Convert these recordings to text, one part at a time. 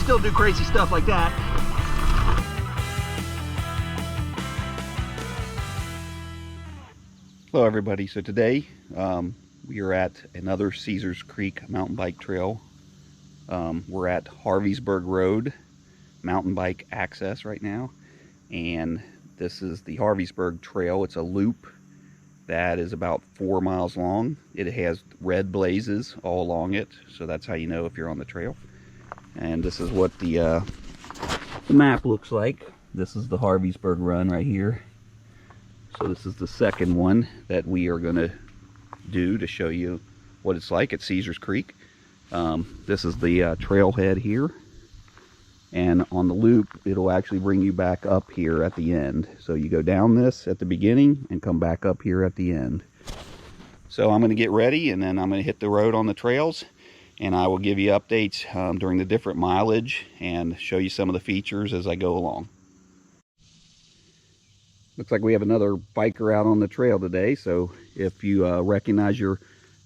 still do crazy stuff like that. Hello everybody, so today we are at another Caesars Creek mountain bike trail. We're at Harveysburg Road mountain bike access right now, and this is the Harveysburg Trail. It's a loop that is about 4 miles long. It has red blazes all along it, so that's how you know if you're on the trail. And this is what the map looks like. This is the Harveysburg run right here. So this is the second one that we are going to do to show you what it's like at Caesars Creek. This is the trailhead here, and on the loop it'll actually bring you back up here at the end. So you go down this at the beginning and come back up here at the end. So I'm going to get ready, and then I'm going to hit the road on the trails, and I will give you updates during the different mileage and show you some of the features as I go along. Looks like we have another biker out on the trail today, so if you recognize your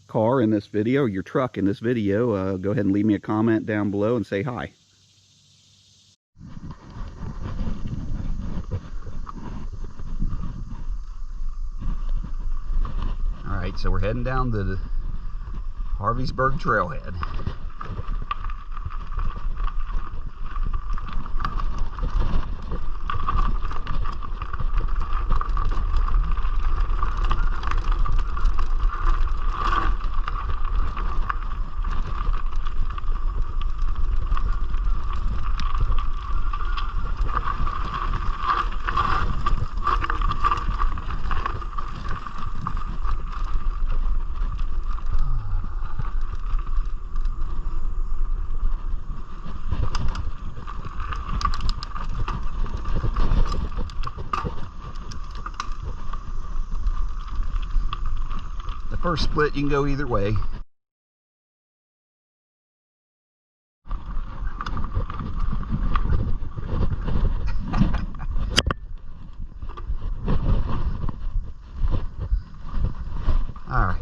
car in this video, your truck in this video, go ahead and leave me a comment down below and say hi. Alright, so we're heading down the Harveysburg trailhead. First split, you can go either way. All right.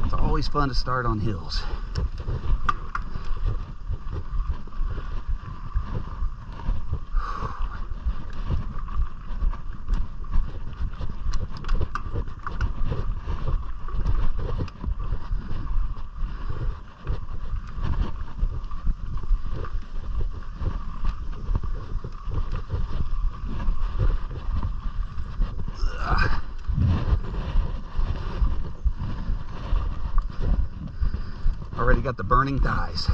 It's always fun to start on hills. Already got the burning thighs.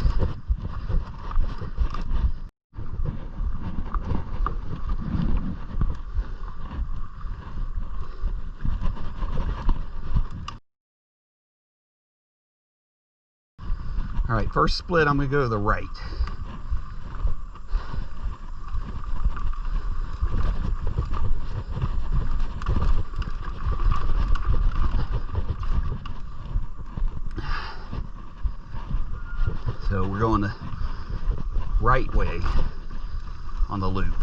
All right, first split, I'm going to go to the right. So we're going the right way on the loop.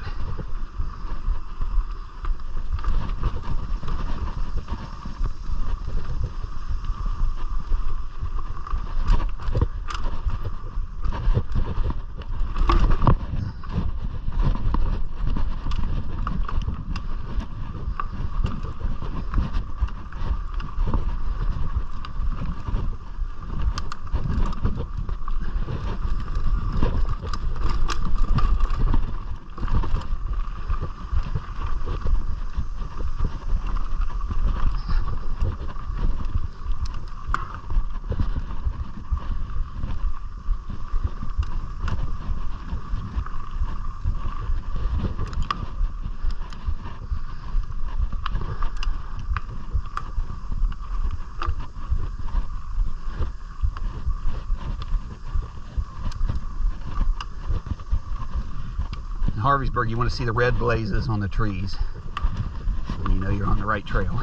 In Harveysburg, you want to see the red blazes on the trees, and you know you're on the right trail.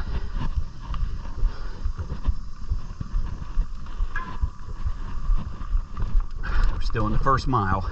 We're still in the first mile.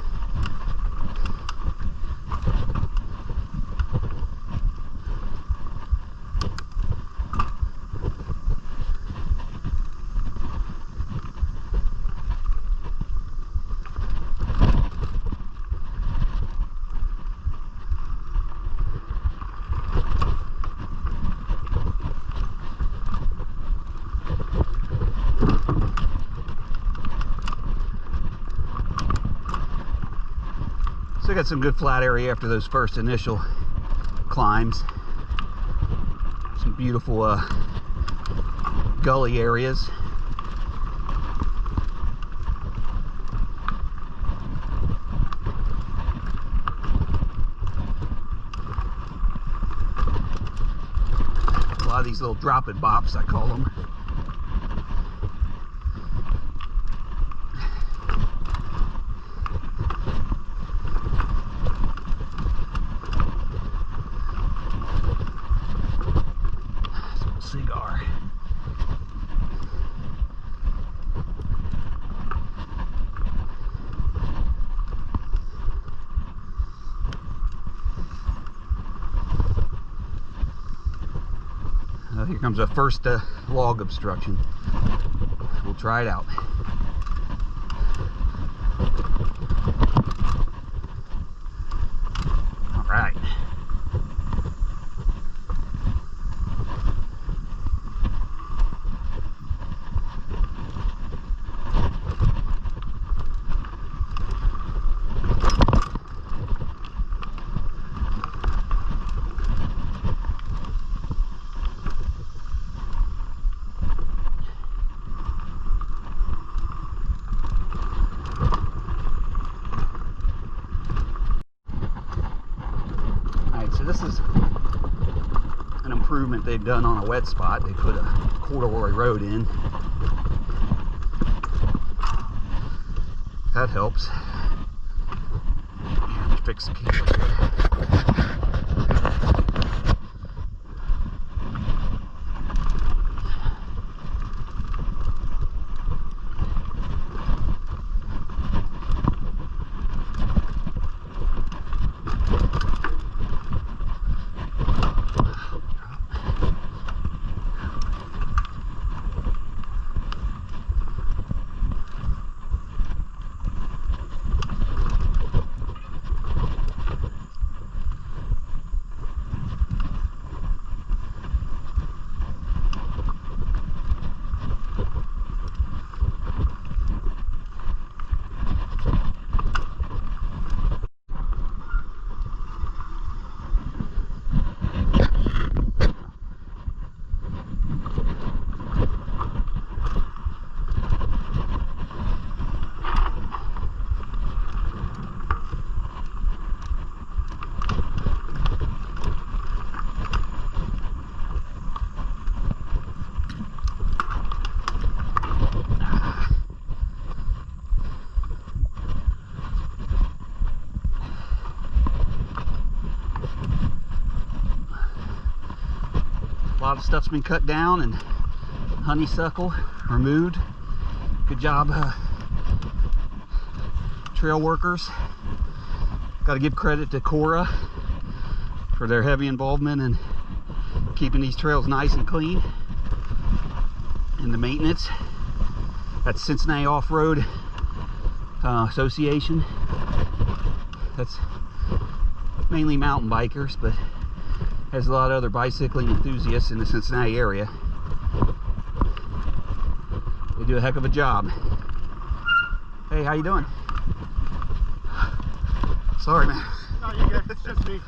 got some good flat area after those first initial climbs. Some beautiful gully areas. A lot of these little drop and bops, I call them. Cigar. Here comes our first log obstruction. We'll try it out. All right. This is an improvement they've done on a wet spot. They put a corduroy road in. That helps. Here, fix the camera. A lot of stuff's been cut down and honeysuckle removed. Good job, trail workers. Got to give credit to CORA for their heavy involvement in keeping these trails nice and clean. And the maintenance. That's Cincinnati Off Road Association. That's mainly mountain bikers, but has a lot of other bicycling enthusiasts in the Cincinnati area. They do a heck of a job. Hey, how you doing? Sorry, man. No, you're good. It's just me.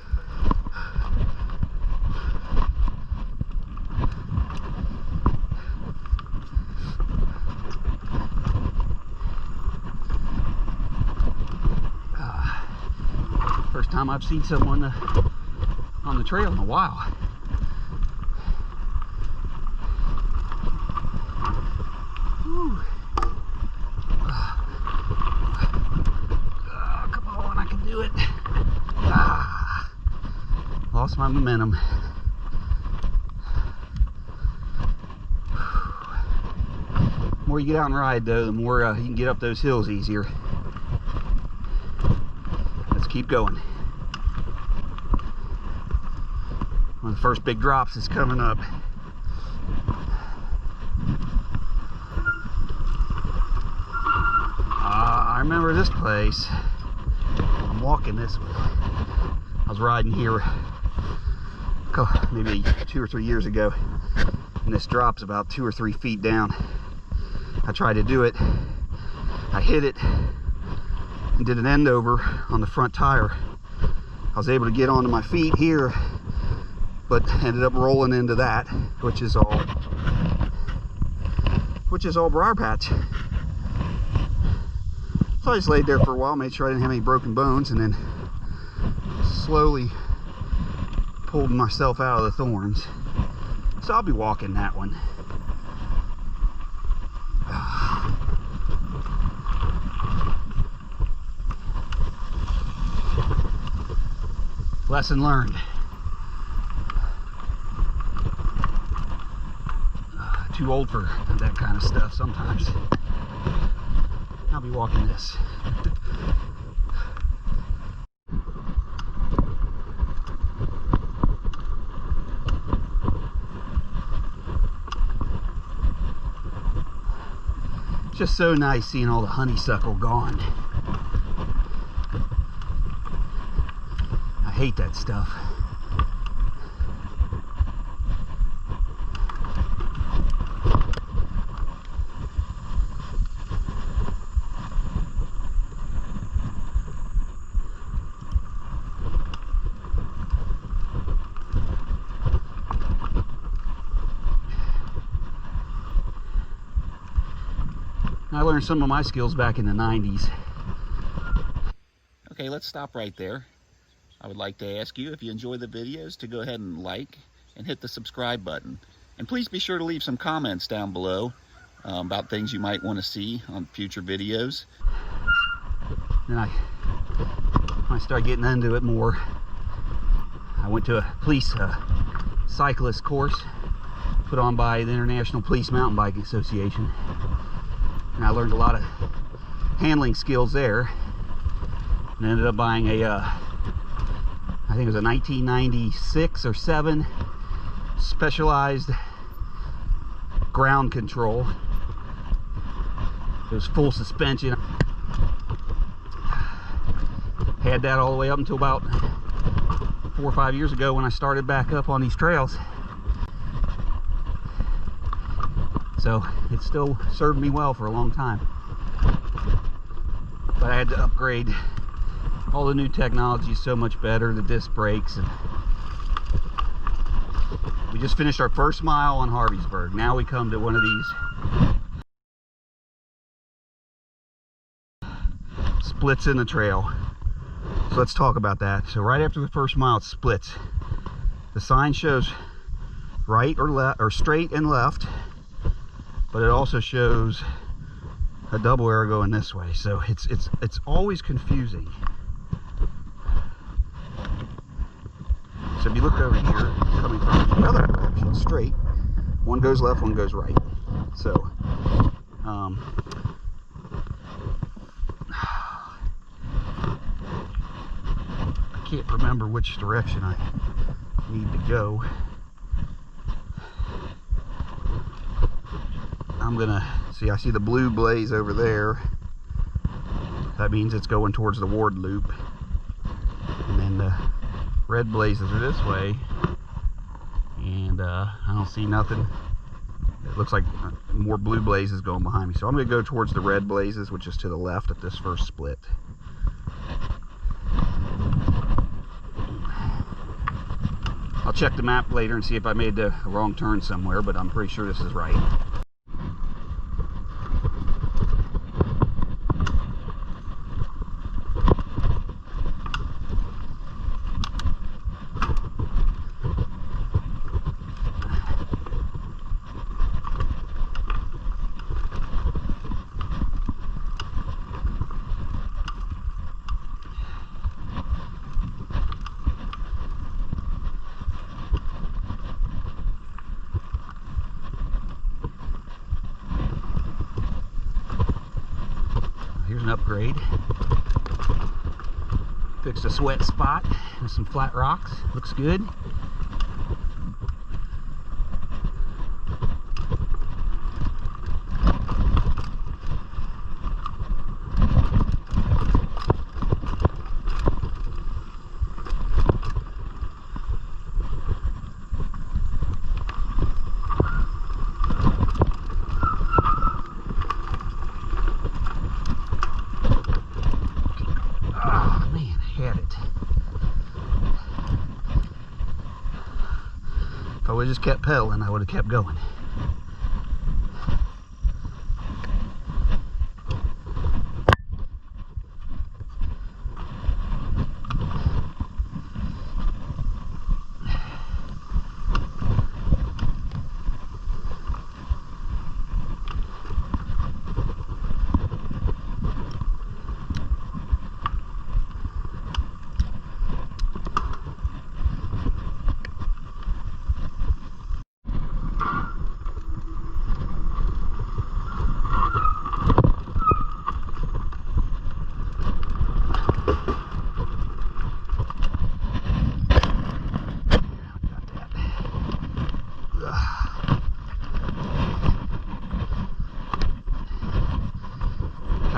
First time I've seen someone on the trail in a while. Whew. Come on, I can do it. Lost my momentum. The more you get out and ride, though, the more you can get up those hills easier. Let's keep going. One of the first big drops is coming up. I remember this place. I'm walking this way. I was riding here maybe 2 or 3 years ago, and this drop's about 2 or 3 feet down. I tried to do it. I hit it, and did an end over on the front tire. I was able to get onto my feet here, but ended up rolling into that, which is all briar patch. So I just laid there for a while, made sure I didn't have any broken bones, and then slowly pulled myself out of the thorns. So I'll be walking that one. Lesson learned. Too old for that kind of stuff sometimes. I'll be walking this. Just so nice seeing all the honeysuckle gone. I hate that stuff. I learned some of my skills back in the 90s. Okay, let's stop right there. I would like to ask you, if you enjoy the videos, to go ahead and like and hit the subscribe button. And please be sure to leave some comments down below about things you might want to see on future videos. Then I started getting into it more. I went to a police cyclist course put on by the International Police Mountain Bike Association. And I learned a lot of handling skills there, and ended up buying a I think it was a 1996 or 7 Specialized ground control. It was full suspension. Had that all the way up until about 4 or 5 years ago when I started back up on these trails. So it still served me well for a long time. But I had to upgrade. All the new technology is so much better, the disc brakes. And we just finished our first mile on Harveysburg. Now we come to one of these splits in the trail. So let's talk about that. So right after the first mile, it splits. The sign shows right or left, or straight and left, but it also shows a double arrow going this way. So it's always confusing. So if you look over here, coming from the other direction, straight, one goes left, one goes right. So I can't remember which direction I need to go. I'm gonna see, I see the blue blaze over there. That means it's going towards the Ward Loop. And then the red blazes are this way. And I don't see nothing. It looks like more blue blazes going behind me. So I'm gonna go towards the red blazes, which is to the left at this first split. I'll check the map later and see if I made the wrong turn somewhere, but I'm pretty sure this is right. Here's an upgrade. Fixed a sweat spot with some flat rocks. Looks good. just kept pedaling, I would have kept going.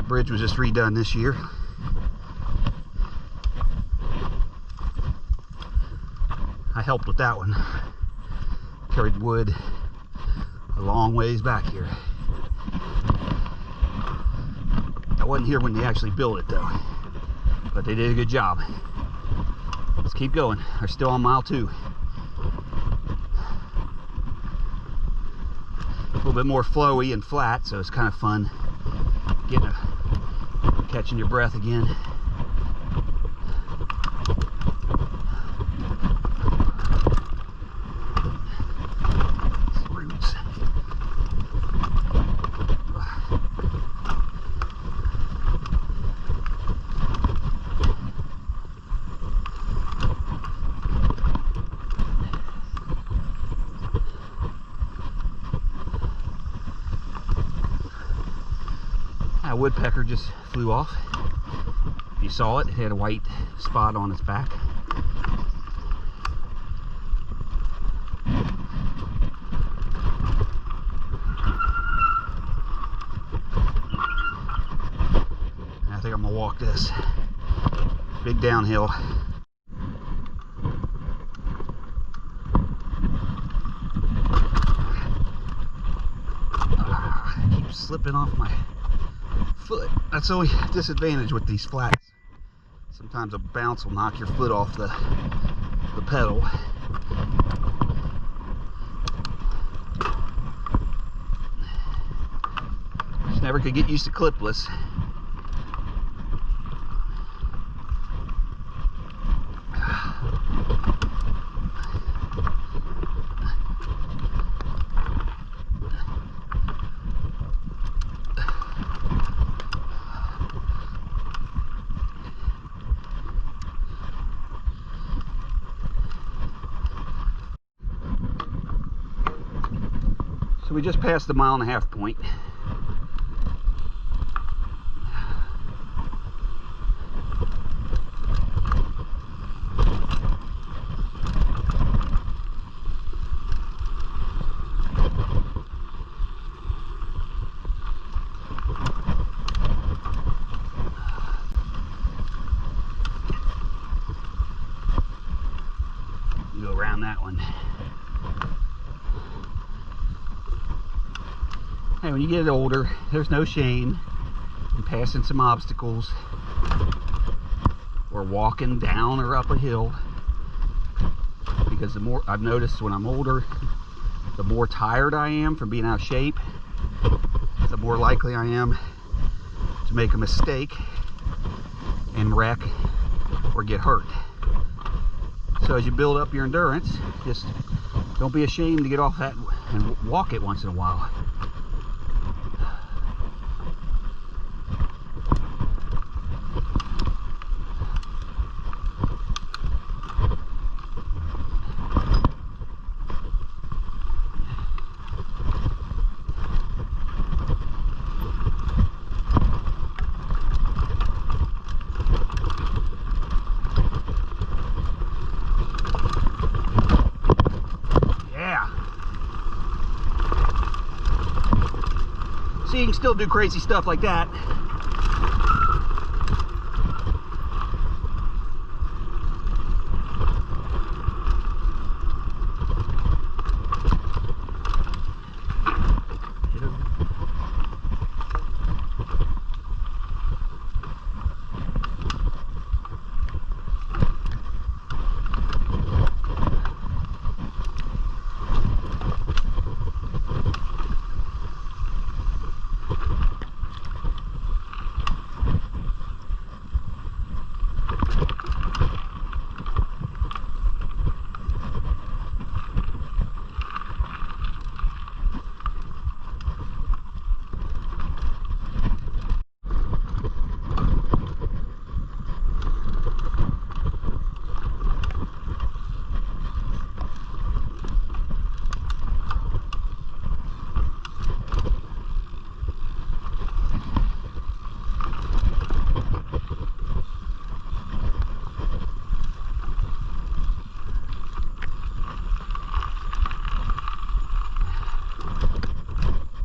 Bridge was just redone this year. I helped with that one. Carried wood a long ways back here. I wasn't here when they actually built it though, but they did a good job. Let's keep going. We're still on mile 2. A little bit more flowy and flat, so it's kind of fun catching your breath again. Roots. A woodpecker just flew off. If you saw it, it had a white spot on its back. I think I'm gonna walk this. Big downhill. I keep slipping off my foot. That's the only disadvantage with these flats. Sometimes a bounce will knock your foot off the pedal. Just never could get used to clipless. So we just passed the 1.5 mile point. Go around that one. Hey, when you get older, there's no shame in passing some obstacles or walking down or up a hill, because the more I've noticed when I'm older, the more tired I am from being out of shape, the more likely I am to make a mistake and wreck or get hurt. So as you build up your endurance, just don't be ashamed to get off that and walk it once in a while. So you can still do crazy stuff like that.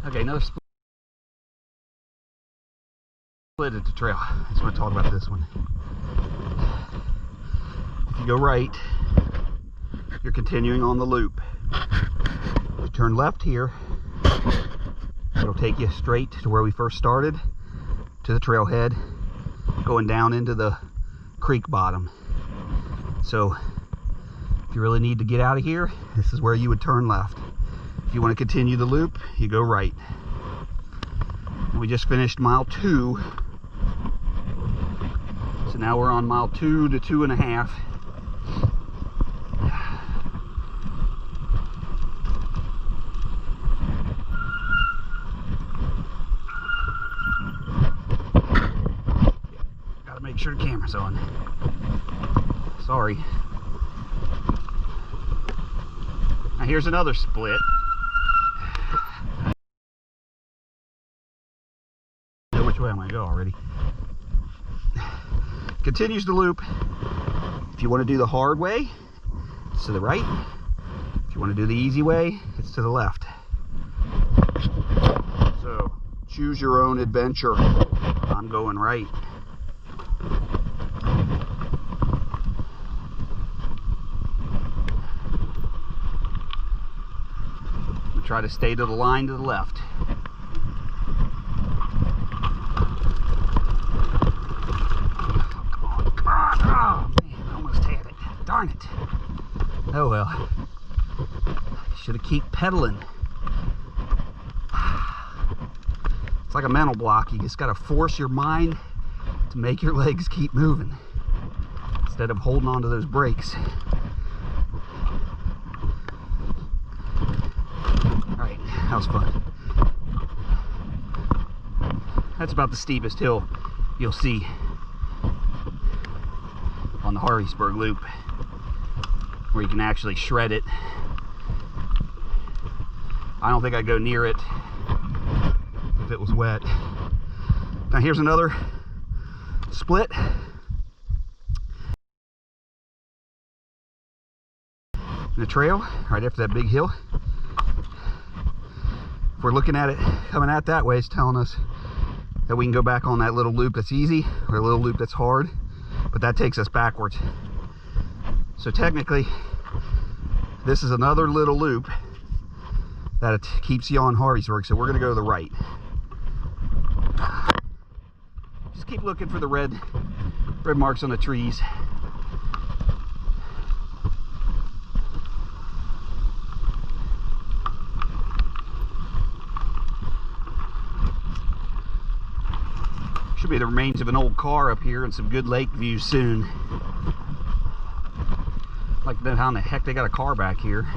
Okay, another split at the trail. I just want to talk about this one. If you go right, you're continuing on the loop. If you turn left here, it'll take you straight to where we first started, to the trailhead, going down into the creek bottom. So if you really need to get out of here, this is where you would turn left. If you want to continue the loop, you go right. And we just finished mile 2. So now we're on mile 2 to 2.5. Gotta make sure the camera's on. Sorry. Now here's another split. I know which way I'm gonna go already. Continues the loop. If you want to do the hard way, it's to the right. If you want to do the easy way, it's to the left. So choose your own adventure. I'm going right. I'm gonna try to stay to the line to the left. Darn it. Oh well. Should have kept pedaling. It's like a mental block. You just got to force your mind to make your legs keep moving instead of holding on to those brakes. Alright, that was fun. That's about the steepest hill you'll see on the Harveysburg Loop, where you can actually shred it. I don't think I'd go near it if it was wet. Now here's another split. In the trail, right after that big hill. If we're looking at it coming out that way, it's telling us that we can go back on that little loop that's easy, or a little loop that's hard, but that takes us backwards. So technically, this is another little loop that it keeps you on Harveysburg, so we're going to go to the right. Just keep looking for the red marks on the trees. Should be the remains of an old car up here and some good lake views soon. Like, how in the heck they got a car back here?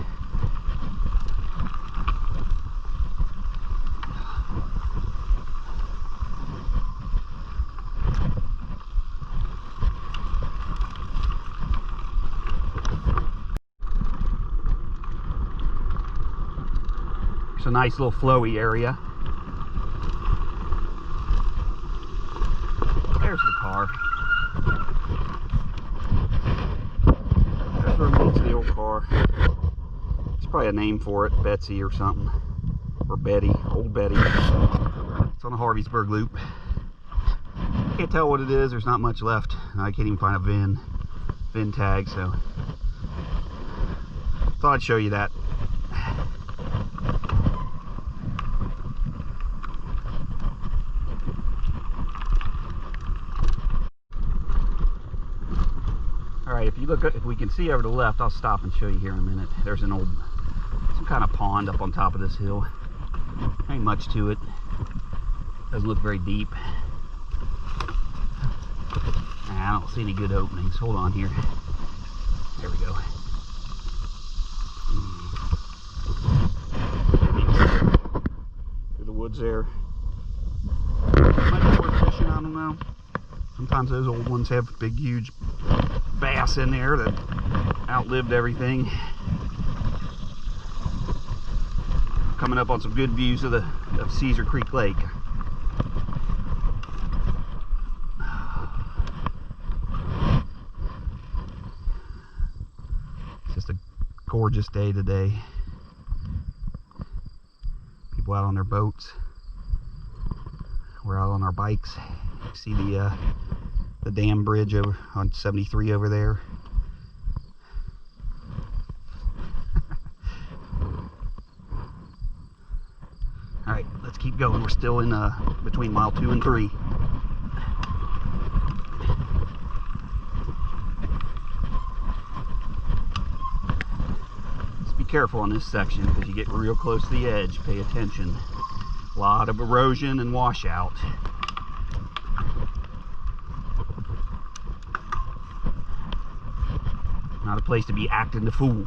It's a nice little flowy area. There's the car. There's the remains of the old car. It's probably a name for it, Betsy or something. Or Betty, old Betty. It's on the Harveysburg Loop. Can't tell what it is, there's not much left. I can't even find a VIN tag, so thought I'd show you that. Alright, if we can see over to the left, I'll stop and show you here in a minute. There's some kind of pond up on top of this hill. Ain't much to it. Doesn't look very deep. I don't see any good openings. Hold on here. There we go. Through the woods there. Might be worth fishing, I don't know. Sometimes those old ones have big, huge bass in there that outlived everything. Coming up on some good views of Caesars Creek Lake. It's just a gorgeous day today. people out on their boats. We're out on our bikes. You see the dam bridge over on 73 over there. All right, let's keep going. We're still in between mile 2 and 3. Just be careful on this section because you get real close to the edge. Pay attention. A lot of erosion and washout. Not a place to be acting the fool.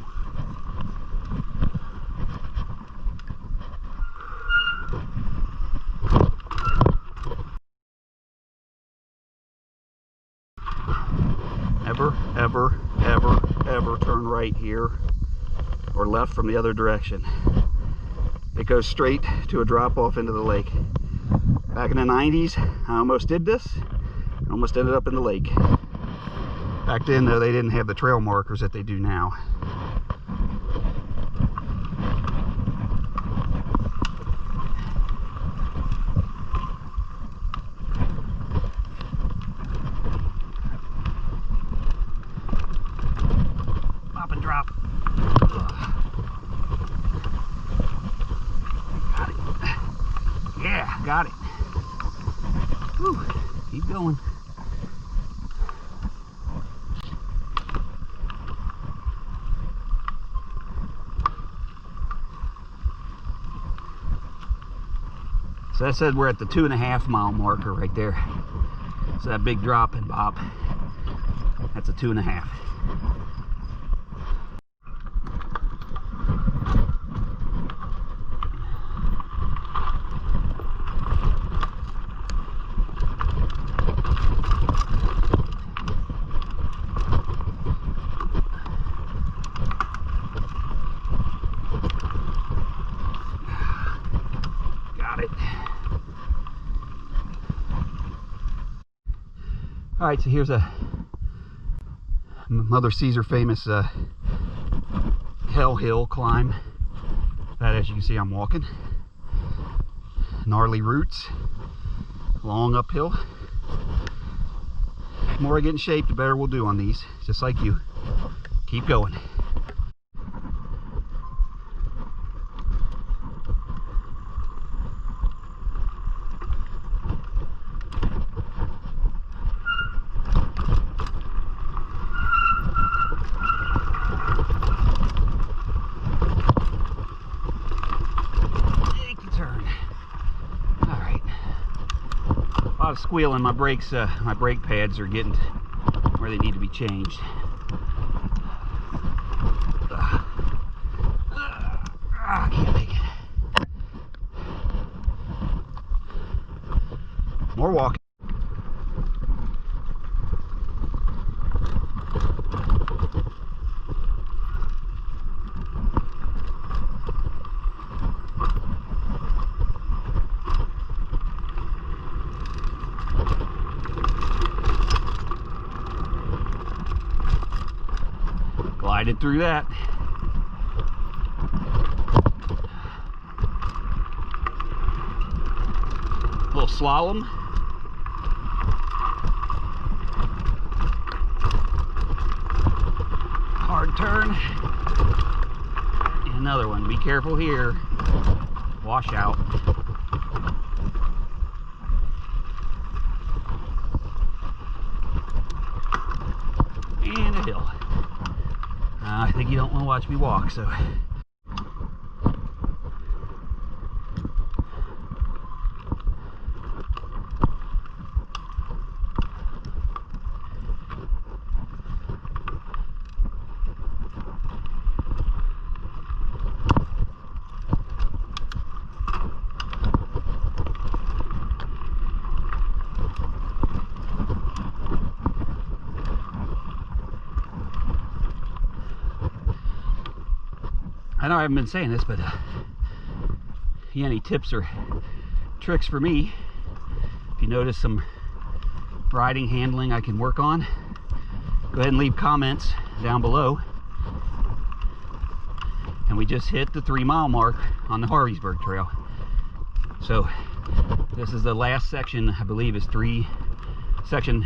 Ever turn right here or left from the other direction. It goes straight to a drop off into the lake. Back in the 90s, I almost did this. I almost ended up in the lake. Back then, though, they didn't have the trail markers that they do now. Pop and drop. Got it. Yeah, got it. Whew. Keep going. So I said we're at the 2.5 mile marker right there. So that big drop and bop, that's a 2.5. All right, so here's a Mother Caesar famous hell hill climb. That, as you can see, I'm walking. Gnarly roots, long uphill. The more I get in shape, the better we'll do on these, just like you. Keep going. Of squealing. My brakes, my brake pads are getting where they need to be changed. I can't make it. More walking. Glided through that. Little slalom. Hard turn. And another one. Be careful here. Wash out. And a hill. I think you don't want to watch me walk, so. I know I haven't been saying this, but any tips or tricks for me? If you notice some riding, handling I can work on, go ahead and leave comments down below. And we just hit the 3 mile mark on the Harveysburg Trail. So this is the last section, I believe is section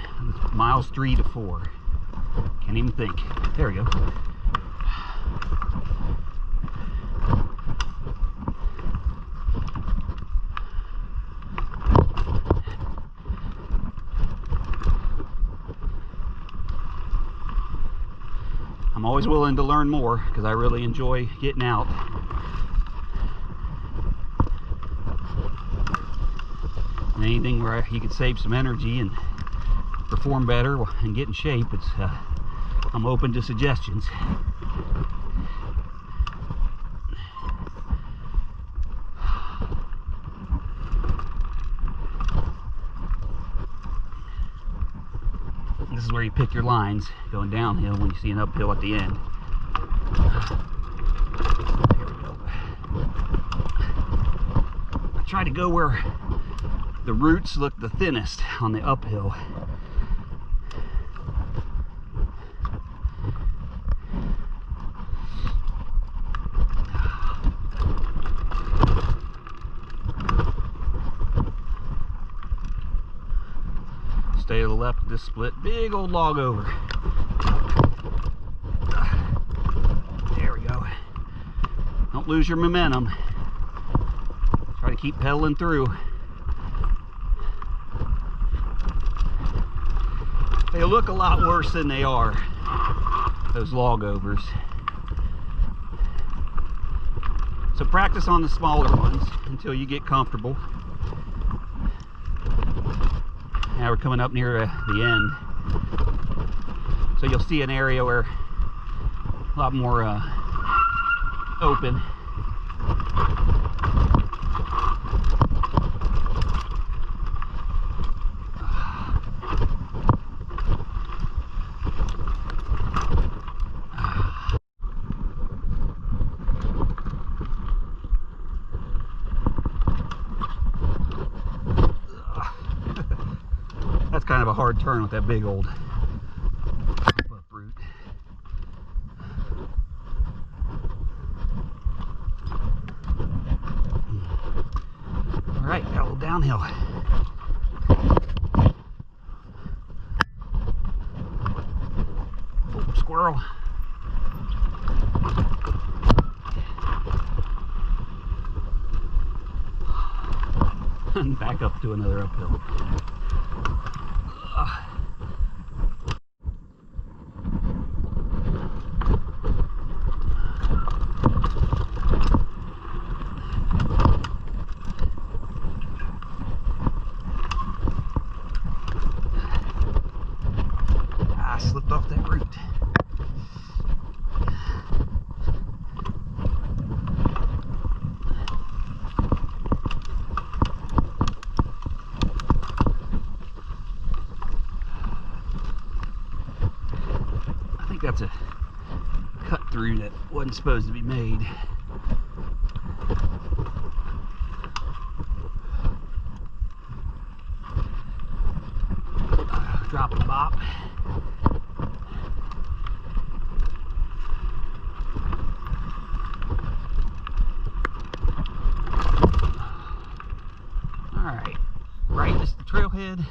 miles 3 to 4. Can't even think. There we go. I'm always willing to learn more because I really enjoy getting out. And anything where you can save some energy and perform better and get in shape, I'm open to suggestions. This is where you pick your lines going downhill when you see an uphill at the end. There we go. I try to go where the roots look the thinnest on the uphill. Stay to the left of this split. Big old log over. There we go. Don't lose your momentum. Try to keep pedaling through. They look a lot worse than they are, those log overs. So practice on the smaller ones until you get comfortable. Now we're coming up near the end, so you'll see an area where a lot more open. That's kind of a hard turn with that big old uproot. All right, got a little downhill. Oh, squirrel. And back up to another uphill. Slipped off that root. I think that's a cut through that wasn't supposed to be made. Drop the bop. Alright, right is the trailhead.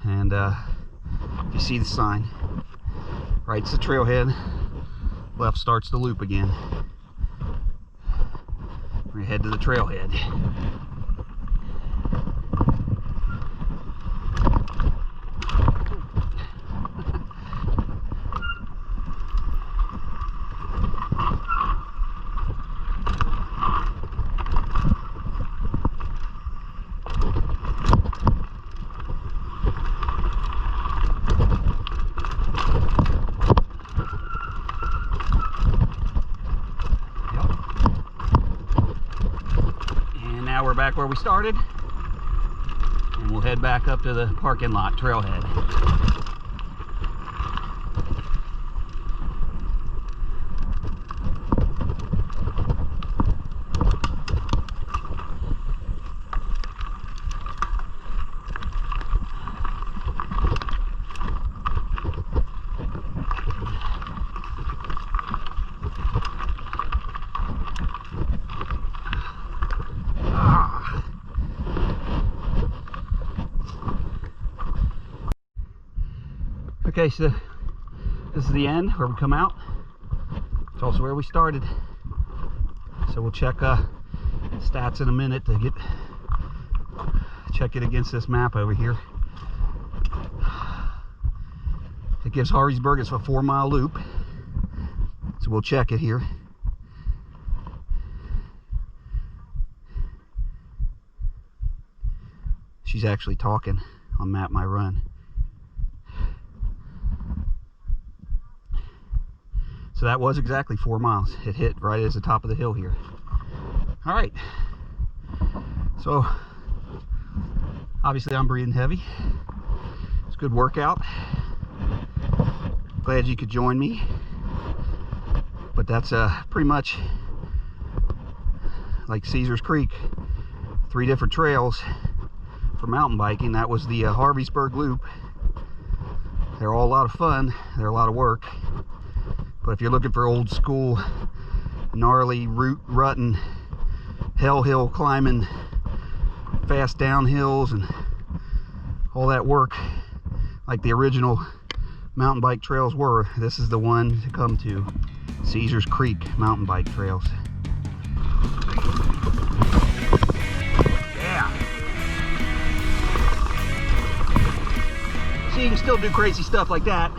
And you see the sign. Right's the trailhead, left starts the loop again. We're gonna head to the trailhead. Now we're back where we started, and we'll head back up to the parking lot trailhead. Okay, so this is the end where we come out. It's also where we started. So we'll check stats in a minute to check it against this map over here. It gives Harveysburg, it's a 4-mile loop. So we'll check it here. She's actually talking on Map My Run. So that was exactly 4 miles. It hit right as the top of the hill here. All right. So obviously I'm breathing heavy. It's a good workout. Glad you could join me. But that's pretty much like Caesars Creek. 3 different trails for mountain biking. That was the Harveysburg Loop. They're all a lot of fun. They're a lot of work. But if you're looking for old school, gnarly, rutting, hell hill climbing, fast downhills and all that work like the original mountain bike trails were, this is the one to come to. Caesars Creek Mountain Bike Trails. Yeah. So you can still do crazy stuff like that